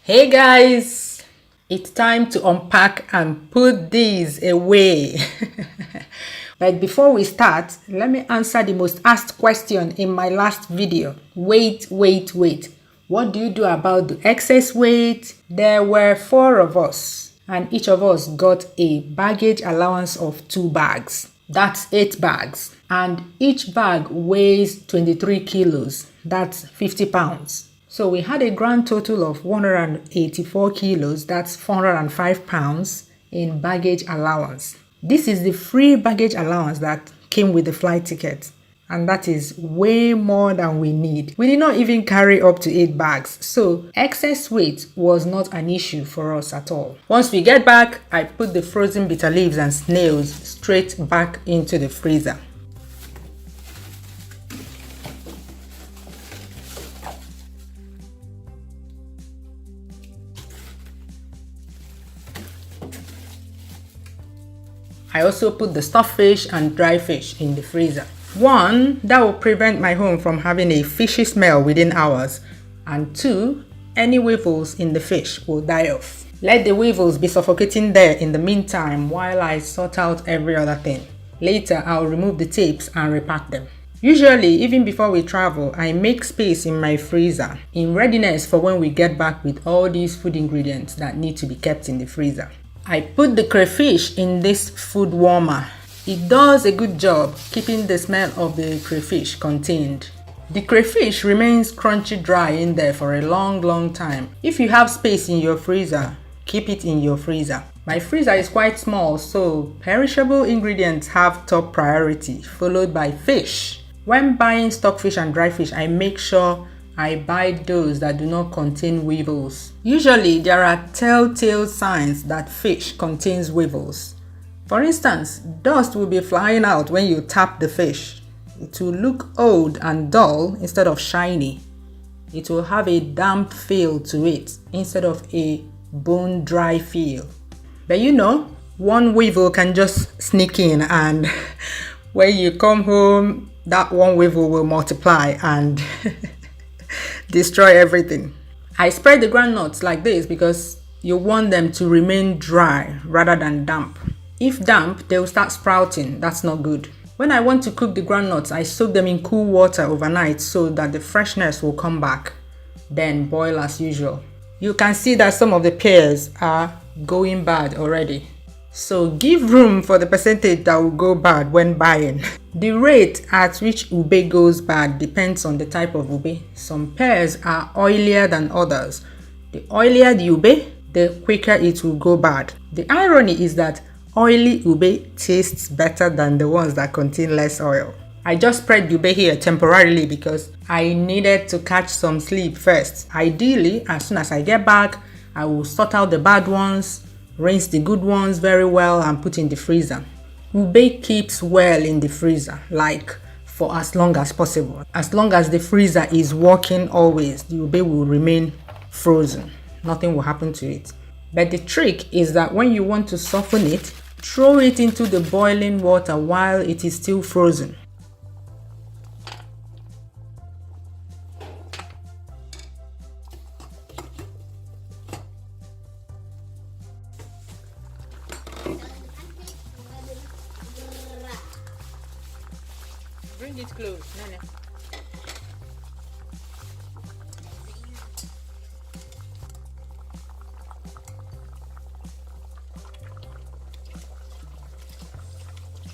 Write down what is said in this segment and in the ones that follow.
Hey guys, it's time to unpack and put these away. But before we start, let me answer the most asked question in my last video. Wait. What do you do about the excess weight? There were 4 of us, and each of us got a baggage allowance of 2 bags. That's 8 bags. And each bag weighs 23 kilos. That's 50 pounds. So we had a grand total of 184 kilos, that's 405 pounds in baggage allowance. This is the free baggage allowance that came with the flight ticket, and that is way more than we need. We did not even carry up to 8 bags, so excess weight was not an issue for us at all. Once we get back, I put the frozen bitter leaves and snails straight back into the freezer. I also put the stuffed fish and dry fish in the freezer. One, that will prevent my home from having a fishy smell within hours. And 2, any weevils in the fish will die off. Let the weevils be suffocating there in the meantime while I sort out every other thing. Later, I'll remove the tapes and repack them. Usually, even before we travel, I make space in my freezer in readiness for when we get back with all these food ingredients that need to be kept in the freezer. I put the crayfish in this food warmer. It does a good job keeping the smell of the crayfish contained. The crayfish remains crunchy dry in there for a long time. If you have space in your freezer, keep it in your freezer. My freezer is quite small, so perishable ingredients have top priority, followed by fish. When buying stockfish and dry fish, I make sure I buy those that do not contain weevils. Usually, there are telltale signs that fish contains weevils. For instance, dust will be flying out when you tap the fish. It will look old and dull instead of shiny. It will have a damp feel to it instead of a bone-dry feel. But you know, one weevil can just sneak in, and when you come home, that one weevil will multiply and destroy everything. I spread the groundnuts like this because you want them to remain dry rather than damp. If damp, they will start sprouting. That's not good. When I want to cook the groundnuts, I soak them in cool water overnight so that the freshness will come back. Then boil as usual. You can see that some of the pears are going bad already. So give room for the percentage that will go bad when buying. The rate at which ube goes bad depends on the type of ube. Some pears are oilier than others. The oilier the ube, the quicker it will go bad. The irony is that oily ube tastes better than the ones that contain less oil. I just spread ube here temporarily because I needed to catch some sleep first. Ideally, as soon as I get back, I will sort out the bad ones, rinse the good ones very well and put in the freezer. Ube keeps well in the freezer, like for as long as possible. As long as the freezer is working always, the ube will remain frozen. Nothing will happen to it. But the trick is that when you want to soften it, throw it into the boiling water while it is still frozen. Bring it close, Nana.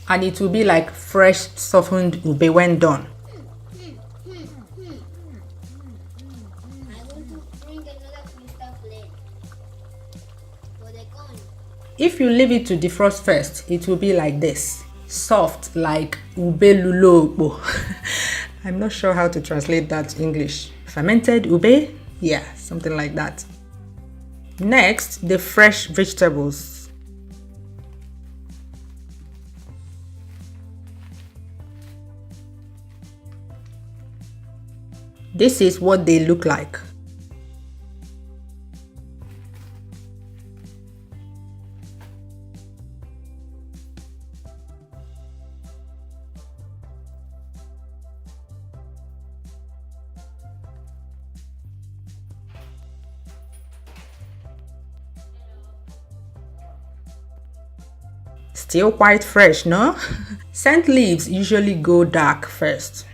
And it will be like fresh softened ube when done. I want to bring another crystal plate for the coin. If you leave it to defrost first, it will be like this. Soft like ube lulobo. I'm not sure how to translate that in English. Fermented ube? Yeah, something like that. Next, the fresh vegetables. This is what they look like. Still quite fresh, no? Scent leaves usually go dark first.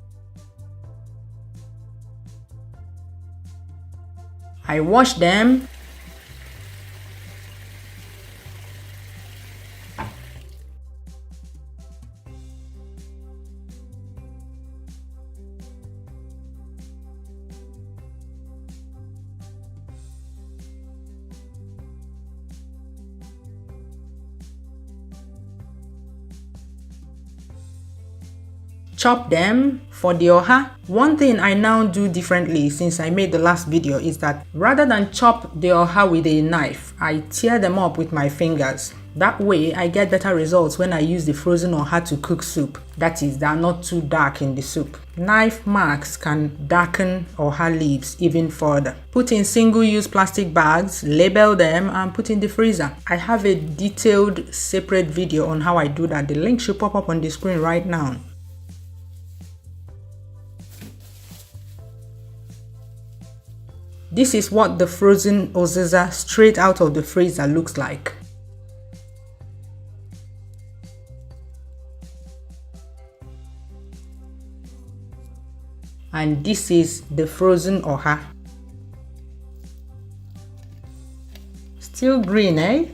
I wash them. Chop them for the oha. One thing I now do differently since I made the last video is that rather than chop the oha with a knife, I tear them up with my fingers. That way I get better results when I use the frozen oha to cook soup. That is, they are not too dark in the soup. Knife marks can darken oha leaves even further. Put in single-use plastic bags, label them, and put in the freezer. I have a detailed separate video on how I do that. The link should pop up on the screen right now. This is what the frozen uziza straight out of the freezer looks like. And this is the frozen oha. Still green, eh?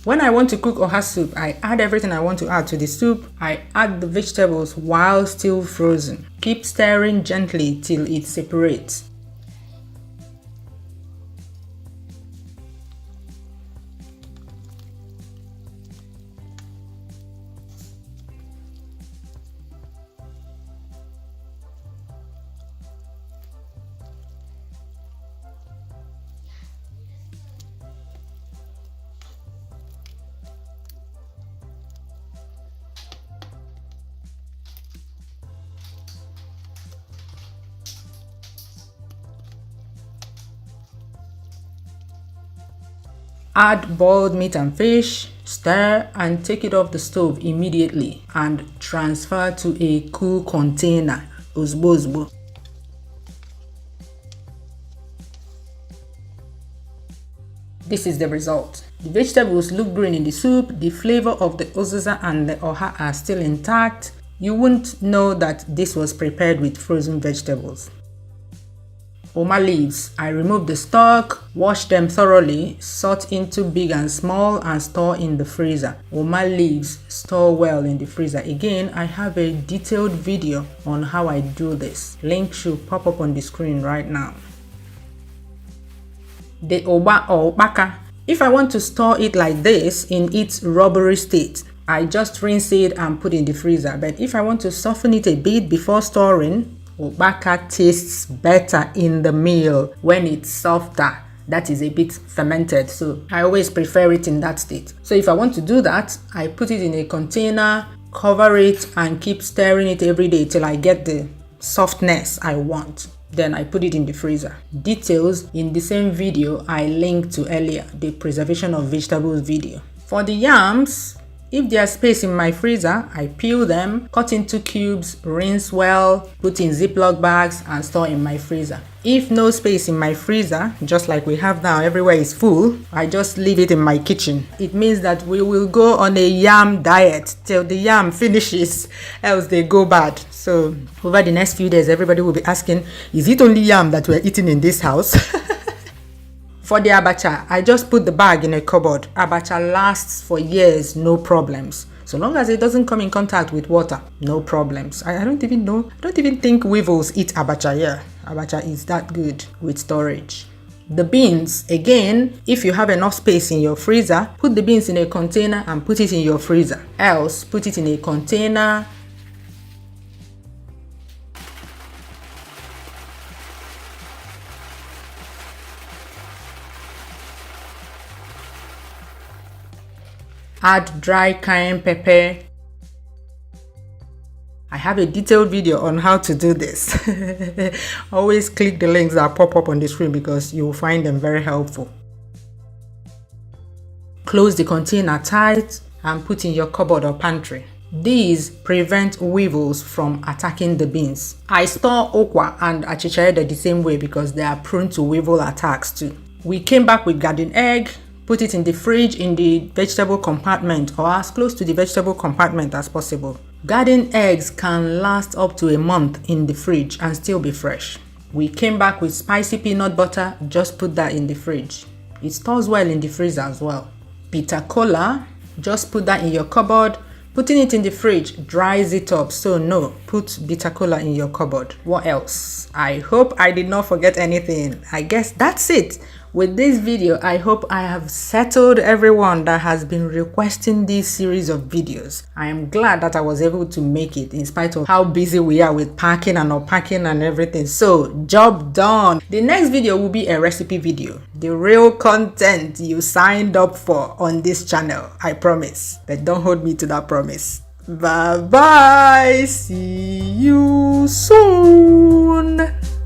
When I want to cook oha soup, I add everything I want to add to the soup. I add the vegetables while still frozen. Keep stirring gently till it separates. Add boiled meat and fish, stir and take it off the stove immediately and transfer to a cool container. Ozbo. This is the result. The vegetables look green in the soup, the flavor of the uziza and the oha are still intact. You wouldn't know that this was prepared with frozen vegetables. Oma leaves, I remove the stalk, wash them thoroughly, sort into big and small and store in the freezer. Oma leaves store well in the freezer. Again, I have a detailed video on how I do this. Link should pop up on the screen right now. The oba or baka. If I want to store it like this in its rubbery state, I just rinse it and put in the freezer. But if I want to soften it a bit before storing, Obaka tastes better in the meal when it's softer. That is a bit fermented, so I always prefer it in that state. So if I want to do that, I put it in a container, cover it, and keep stirring it every day till I get the softness I want. Then I put it in the freezer. Details in the same video I linked to earlier, the preservation of vegetables video. For the yams, if there's space in my freezer, I peel them, cut into cubes, rinse well, put in Ziploc bags and store in my freezer. If no space in my freezer, just like we have now, everywhere is full, I just leave it in my kitchen. It means that we will go on a yam diet till the yam finishes, else they go bad. So over the next few days, everybody will be asking, is it only yam that we're eating in this house? For the abacha, I just put the bag in a cupboard. Abacha lasts for years, no problems. So long as it doesn't come in contact with water, no problems. I don't even know. I don't even think weevils eat abacha here. Abacha is that good with storage. The beans, again, if you have enough space in your freezer, put the beans in a container and put it in your freezer. Else, put it in a container. Add dry cayenne pepper. I have a detailed video on how to do this. Always click the links that pop up on the screen because you will find them very helpful. Close the container tight and put in your cupboard or pantry. These prevent weevils from attacking the beans. I store okwa and achicha ede the same way because they are prone to weevil attacks too. We came back with garden egg, Put it in the fridge in the vegetable compartment or as close to the vegetable compartment as possible. Garden eggs can last up to a month in the fridge and still be fresh. We came back with spicy peanut butter, just put that in the fridge. It stores well in the freezer as well. Bitter cola, just put that in your cupboard. Putting it in the fridge dries it up, so no, put bitter cola in your cupboard. What else? I hope I did not forget anything. I guess that's it. With this video, I hope I have settled everyone that has been requesting this series of videos. I am glad that I was able to make it in spite of how busy we are with packing and unpacking and everything. So, job done. The next video will be a recipe video. The real content you signed up for on this channel, I promise. But don't hold me to that promise. Bye bye. See you soon.